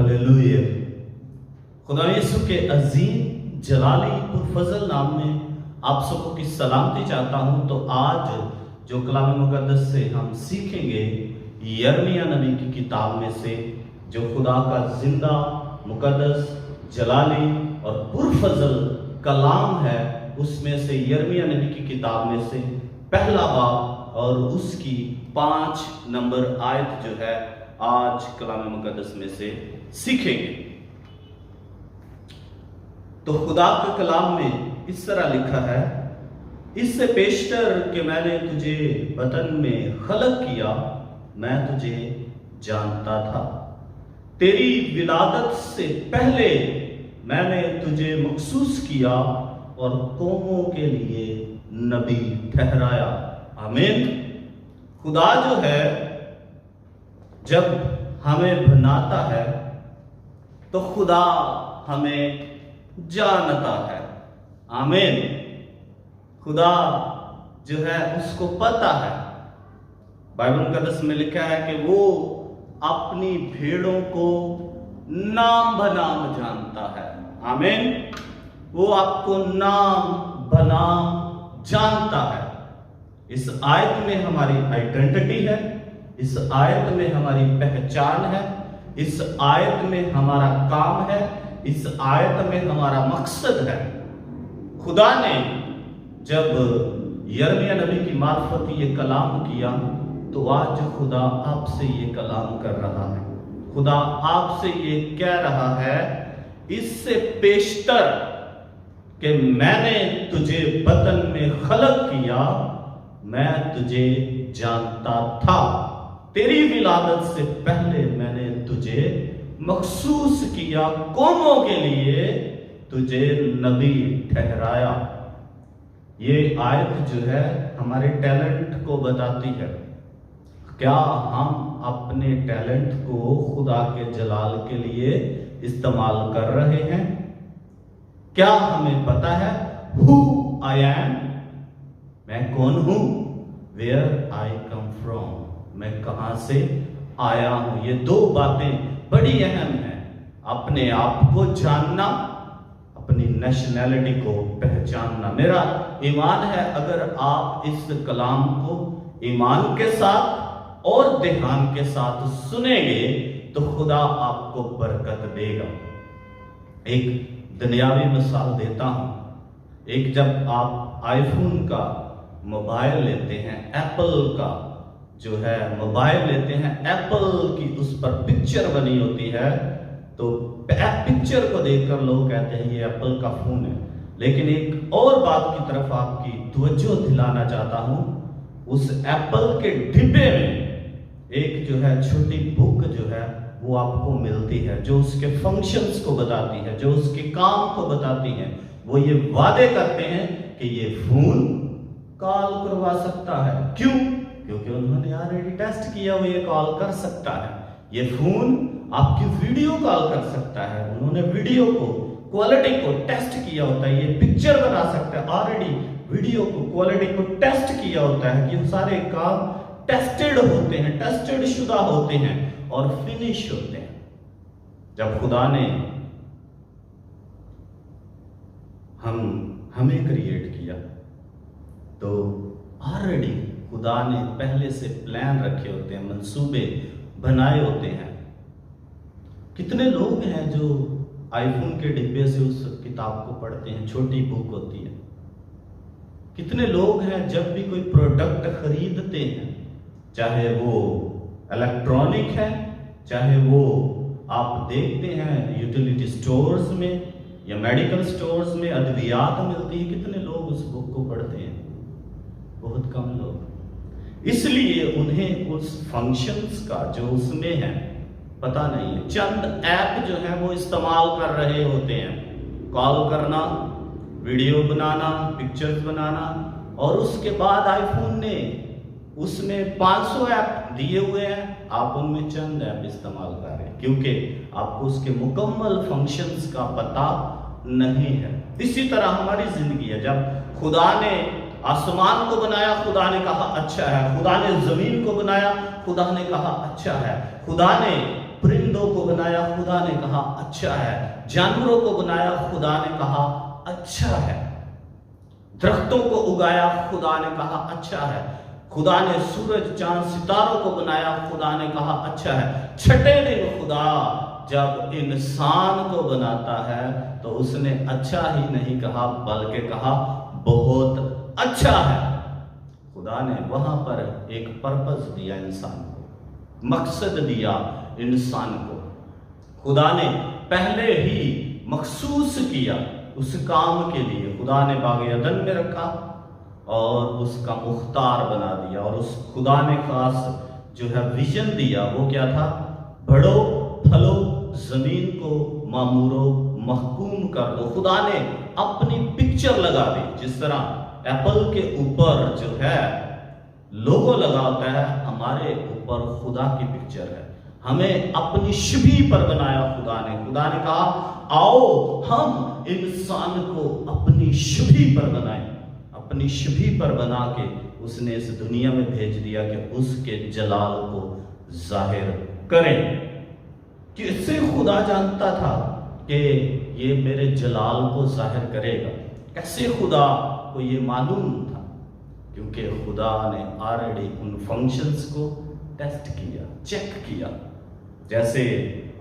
Hallelujah. खुदा यीशु के अजीम जलाली पुरफजल नाम में आप सबको की सलामती चाहता हूं। तो आज जो कलाम मुकद्दस से हम सीखेंगे यिर्मयाह नबी की किताब में से, जो खुदा का जिंदा मुकद्दस जलाली और पुरफजल कलाम है, उसमें से यिर्मयाह नबी की किताब में से पहला बाब और उसकी 5 नंबर आयत जो है आज कलाम मुकद्दस में से सीखेंगे। तो खुदा के कलाम में इस तरह लिखा है, इससे पेशतर कि मैंने तुझे बतन में खलक किया, मैं तुझे जानता था। तेरी विलादत से पहले मैंने तुझे मखसूस किया और कौमों के लिए नबी ठहराया। आमीन। खुदा जो है जब हमें बनाता है तो खुदा हमें जानता है। आमीन। खुदा जो है उसको पता है। बाइबल मुकद्दस में लिखा है कि वो अपनी भेड़ों को नाम बनाम जानता है। आमीन। वो आपको नाम बनाम जानता है। इस आयत में हमारी आइडेंटिटी है, इस आयत में हमारी पहचान है, इस आयत में हमारा काम है, इस आयत में हमारा मकसद है। खुदा ने जब यिर्मयाह नबी की मार्फत ये कलाम किया, तो आज खुदा आपसे ये कलाम कर रहा है। खुदा आपसे ये कह रहा है, इससे पेशतर कि मैंने तुझे बतन में खलक किया, मैं तुझे जानता था। तेरी विलादत से पहले मैंने तुझे मखसूस किया, कौमों के लिए तुझे नबी ठहराया। ये आयत जो है हमारे टैलेंट को बताती है। क्या हम अपने टैलेंट को खुदा के जलाल के लिए इस्तेमाल कर रहे हैं? क्या हमें पता है हु आई एम, मैं कौन हूं? वेयर आई कम फ्रॉम, मैं कहां से आया हूं। ये दो बातें बड़ी अहम हैं। अपने आप को जानना, अपनी नेशनैलिटी को पहचानना। मेरा ईमान है अगर आप इस कलाम को ईमान के साथ और ध्यान के साथ सुनेंगे तो खुदा आपको बरकत देगा। एक दुनियावी मिसाल देता हूं। एक जब आप आईफोन का मोबाइल लेते हैं, एप्पल का जो है मोबाइल लेते हैं, एप्पल की उस पर पिक्चर बनी होती है, तो पिक्चर को देखकर लोग कहते हैं ये एप्पल का फोन है। लेकिन एक और बात की तरफ आपकी तवज्जो दिलाना चाहता हूं। उस एप्पल के डिब्बे में एक जो है छोटी बुक जो है वो आपको मिलती है, जो उसके फंक्शंस को बताती है, जो उसके काम को बताती है। वो ये वादे करते हैं कि ये फोन कॉल करवा सकता है। क्यों? क्योंकि उन्होंने ऑलरेडी टेस्ट किया, वो ये कॉल कर सकता है। ये फोन आपकी वीडियो कॉल कर सकता है। उन्होंने वीडियो को क्वालिटी को टेस्ट किया होता है। ये पिक्चर बना सकता है, ऑलरेडी वीडियो को क्वालिटी को टेस्ट किया होता है। ये सारे काम टेस्टेड होते हैं, टेस्टेड शुदा होते हैं और फिनिश होते हैं। जब खुदा ने हमें क्रिएट किया तो ऑलरेडी खुदा ने पहले से प्लान रखे होते हैं, मंसूबे बनाए होते हैं। कितने लोग हैं जो आईफोन के डिब्बे से उस किताब को पढ़ते हैं, छोटी बुक होती है। कितने लोग हैं जब भी कोई प्रोडक्ट खरीदते हैं, चाहे वो इलेक्ट्रॉनिक है, चाहे वो आप देखते हैं यूटिलिटी स्टोर्स में या मेडिकल स्टोर्स में अद्वियात मिलती है, कितने लोग उस बुक को पढ़ते हैं? बहुत कम लोग। इसलिए उन्हें उस फंक्शंस का जो उसमें है पता नहीं है। चंद ऐप जो है वो इस्तेमाल कर रहे होते हैं, कॉल करना, वीडियो बनाना, पिक्चर्स बनाना, और उसके बाद आईफोन ने उसमें 500 ऐप दिए हुए हैं, आप उनमें चंद ऐप इस्तेमाल कर रहे हैं क्योंकि आपको उसके मुकम्मल फंक्शंस का पता नहीं है। इसी तरह हमारी जिंदगी है। जब खुदा ने आसमान को बनाया, खुदा ने कहा अच्छा है। खुदा ने जमीन को बनाया, खुदा ने कहा अच्छा है। खुदा ने परिंदों को بنایا خدا نے کہا اچھا ہے، جانوروں کو بنایا خدا نے کہا اچھا ہے، درختوں کو اگایا خدا نے کہا اچھا ہے، خدا نے سورج چاند ستاروں کو بنایا خدا نے کہا اچھا ہے۔ چھٹے دن خدا جب انسان کو بناتا ہے تو اس نے اچھا ہی نہیں کہا بلکہ کہا بہت اچھا ہے۔ خدا نے وہاں پر ایک پرپس دیا انسان کو، مقصد دیا انسان کو، خدا نے پہلے ہی مخصوص کیا اس کام کے لیے۔ خدا نے باغ عدن میں رکھا اور اس کا مختار بنا دیا، اور اس خدا نے خاص جو ہے ویژن دیا وہ کیا تھا؟ بڑھو پھلو، زمین کو معمورو محکوم کر دو۔ خدا نے اپنی پکچر لگا دی، جس طرح ایپل کے اوپر جو ہے لوگو لگا ہوتا ہے، ہمارے اوپر خدا کی پکچر ہے، ہمیں اپنی شبیہ پر بنایا خدا نے۔ خدا نے کہا آؤ ہم انسان کو اپنی شبیہ پر بنائیں، اپنی شبیہ پر بنا کے اس نے اس دنیا میں بھیج دیا کہ اس کے جلال کو ظاہر کریں۔ کیسے خدا جانتا تھا کہ یہ میرے جلال کو ظاہر کرے گا؟ کیسے خدا کو یہ معلوم تھا؟ کیونکہ خدا نے آلریڈی ان فنکشنز کو ٹیسٹ کیا، چیک کیا۔ جیسے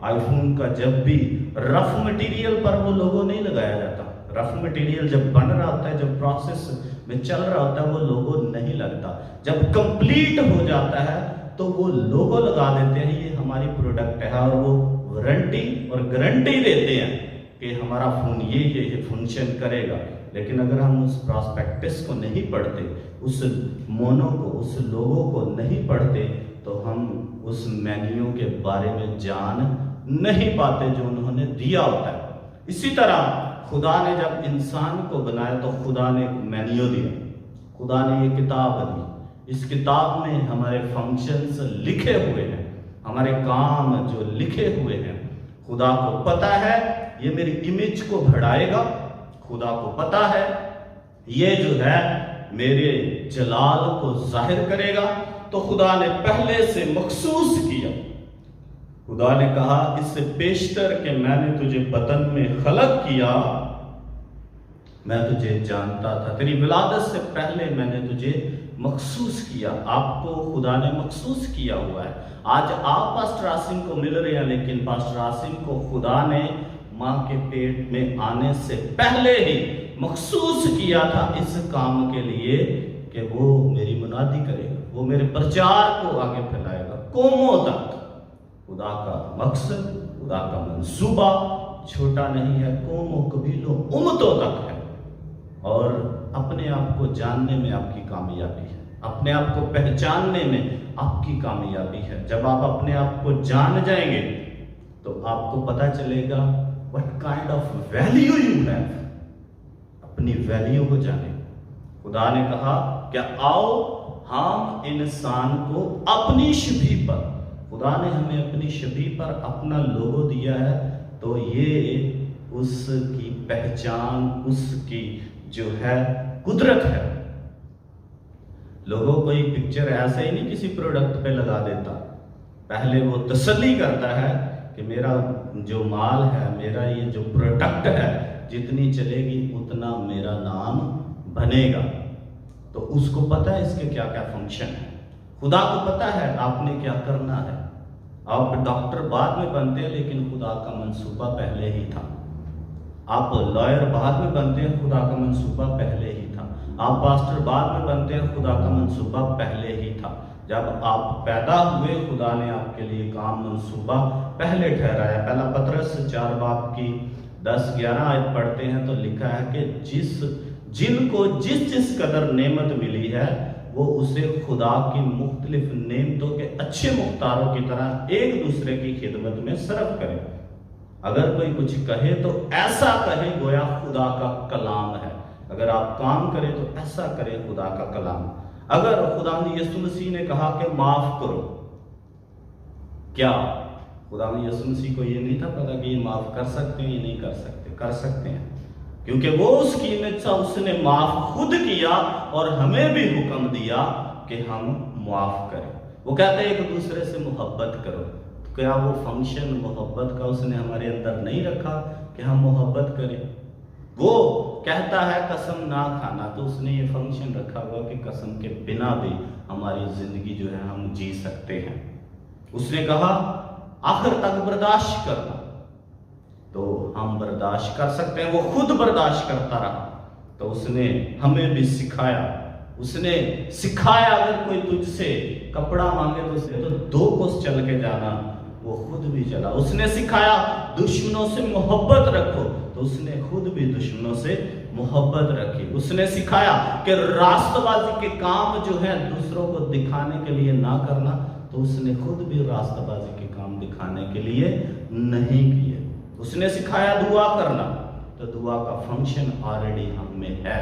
آئی فون کا جب بھی رف مٹیریل پر وہ لوگو نہیں لگایا جاتا، رف مٹیریل جب بن رہا ہوتا ہے، جب پروسیس میں چل رہا ہوتا ہے، وہ لوگو نہیں لگتا۔ جب کمپلیٹ ہو جاتا ہے تو وہ لوگو لگا دیتے ہیں، یہ ہماری پروڈکٹ ہے، اور وہ وارنٹی اور گارنٹی دیتے ہیں کہ ہمارا فون یہ فنکشن کرے گا۔ لیکن اگر ہم اس پراسپیکٹس کو نہیں پڑھتے، اس مونو کو، اس لوگو کو نہیں پڑھتے، تو ہم اس مینیو کے بارے میں جان نہیں پاتے جو انہوں نے دیا ہوتا ہے۔ اسی طرح خدا نے جب انسان کو بنایا تو خدا نے ایک مینیو دیا، خدا نے یہ کتاب دی۔ اس کتاب میں ہمارے فنکشنز لکھے ہوئے ہیں، ہمارے کام جو لکھے ہوئے ہیں۔ خدا کو پتا ہے یہ میری امیج کو بڑھائے گا، خدا کو پتا ہے یہ جو ہے میرے جلال کو ظاہر کرے گا، تو خدا نے پہلے سے مخصوص کیا۔ خدا نے کہا اس سے بیشتر کہ میں نے تجھے بطن میں خلق کیا، میں تجھے جانتا تھا، تیری ولادت سے پہلے میں نے تجھے مخصوص کیا۔ آپ کو خدا نے مخصوص کیا ہوا ہے۔ آج آپ پاسٹر عاصم کو مل رہے ہیں، لیکن پاسٹر عاصم کو خدا نے ماں کے پیٹ میں آنے سے پہلے ہی مخصوص کیا تھا اس کام کے لیے کہ وہ میری منادی کرے گا، وہ میرے پرچار کو آگے پھیلائے گا قوموں تک۔ خدا کا مقصد، خدا کا منصوبہ چھوٹا نہیں ہے، قوموں، قبیلوں، امتوں تک ہے۔ اور اپنے آپ کو جاننے میں آپ کی کامیابی ہے، اپنے آپ کو پہچاننے میں آپ کی کامیابی ہے۔ جب آپ اپنے آپ کو جان جائیں گے تو آپ کو پتہ چلے گا what kind of value you have۔ اپنی ویلیو کو جانیں۔ خدا نے کہا کہ آؤ ہم انسان کو اپنی شبیہ پر، خدا نے ہمیں اپنی شبیہ پر اپنا لوگو دیا ہے، تو یہ اس کی پہچان، اس کی جو ہے قدرت ہے۔ لوگوں کوئی پکچر ایسے ہی نہیں کسی پروڈکٹ پہ لگا دیتا، پہلے وہ تسلی کرتا ہے کہ میرا جو مال ہے، میرا یہ جو پروڈکٹ ہے، جتنی چلے گی اتنا میرا نام بنے گا۔ تو اس کو پتہ ہے اس کے کیا کیا فنکشن ہے، خدا کو پتہ ہے آپ نے کیا کرنا ہے۔ آپ ڈاکٹر بعد میں بنتے ہیں، لیکن خدا کا منصوبہ پہلے ہی تھا۔ آپ لائر بعد میں بنتے ہیں، خدا کا منصوبہ پہلے ہی تھا۔ آپ پاسٹر بعد میں بنتے ہیں، خدا کا منصوبہ پہلے ہی تھا۔ جب آپ پیدا ہوئے، خدا نے آپ کے لیے کام منصوبہ پہلے ٹھہرایا۔ پہلا پطرس 4 باب کی 10-11 آیت پڑھتے ہیں تو لکھا ہے کہ جن کو جس قدر نعمت ملی ہے وہ اسے خدا کی مختلف نعمتوں کے اچھے مختاروں کی طرح ایک دوسرے کی خدمت میں صرف کرے۔ اگر کوئی کچھ کہے تو ایسا کہے گویا خدا کا کلام ہے۔ اگر آپ کام کریں تو ایسا کرے خدا کا کلام۔ اگر خدا یسوع مسیح نے کہا کہ معاف کرو، کیا خدا یسوع مسیح کو یہ نہیں تھا پتا کہ یہ معاف کر سکتے ہیں یا نہیں کر سکتے؟ کر سکتے ہیں، کیونکہ وہ اس کی امیج سے اس نے معاف خود کیا اور ہمیں بھی حکم دیا کہ ہم معاف کریں۔ وہ کہتے ہیں ایک دوسرے سے محبت کرو۔ क्या वो फंक्शन मोहब्बत का उसने हमारे अंदर नहीं रखा कि हम मोहब्बत करें? वो कहता है कसम ना खाना, तो उसने ये फंक्शन रखा हुआ कि कसम के बिना भी हमारी जिंदगी जो है हम जी सकते हैं। उसने कहा आखिर तक बर्दाश्त करना, तो हम बर्दाश्त कर सकते हैं। वो खुद बर्दाश्त करता रहा, तो उसने हमें भी सिखाया। उसने सिखाया अगर कोई तुझसे कपड़ा मांगे तो उसे तो 2 कोस चल के जाना, वो खुद भी चला। उसने सिखाया दुश्मनों से मोहब्बत रखो, तो उसने खुद भी दुश्मनों से मोहब्बत रखी। उसने सिखाया कि रास्तबाजी के काम जो है दूसरों को दिखाने के लिए ना करना, तो उसने खुद भी रास्तबाजी के काम दिखाने के लिए नहीं किए। उसने सिखाया दुआ करना, तो दुआ का फंक्शन ऑलरेडी हम में है।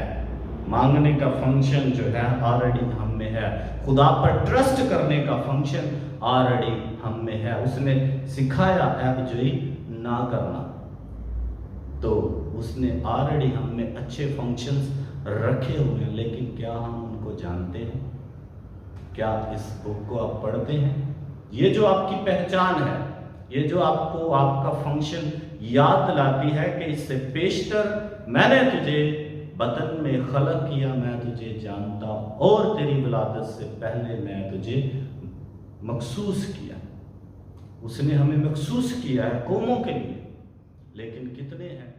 मांगने का फंक्शन जो है ऑलरेडी हम में है। खुदा पर ट्रस्ट करने का फंक्शन ऑलरेडी हम में है। उसने सिखाया एबजोई ना करना, तो उसने ऑलरेडी हम में अच्छे फंक्शंस रखे हुए हैं। लेकिन क्या हम उनको जानते हैं? क्या इस बुक को आप पढ़ते हैं? ये जो आपकी पहचान है, ये जो आपको आपका फंक्शन याद दिलाती है कि इससे पेशतर मैंने तुझे बतन में खलक किया, मैं तुझे जानता, और तेरी विलादत से पहले मैं तुझे मखसूस किया। उसने हमें मखसूस किया है कौमों के लिए, लेकिन कितने हैं